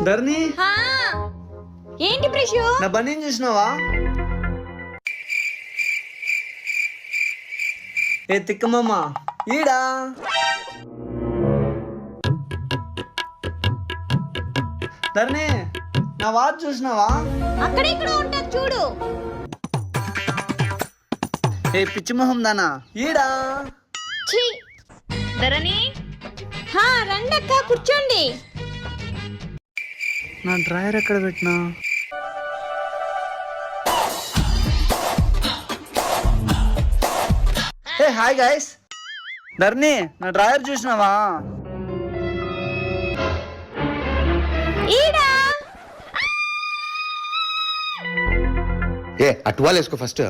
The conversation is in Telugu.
ధరణి హా, ఏంటి ప్రిషు? నా బనీన్ చూసినావా? ఏ తిక్కమమ్మ ఈడా. ధరణి నా వాచ్ చూసినావా? అక్కడెక్కడ ఉంటది చూడు. ఏ పిచ్చి మొహం దానా ఈడా. ఛీ, ధరణి. హా, రండక్క కూర్చోండి. నా డ్రాయర్ ఎక్కడ పెట్టినా? ఏ హాయ్ గైస్. ధరణి నా డ్రాయర్ చూసినావా? ఈడా. ఏ అటువాలు వేసుకో ఫస్ట్.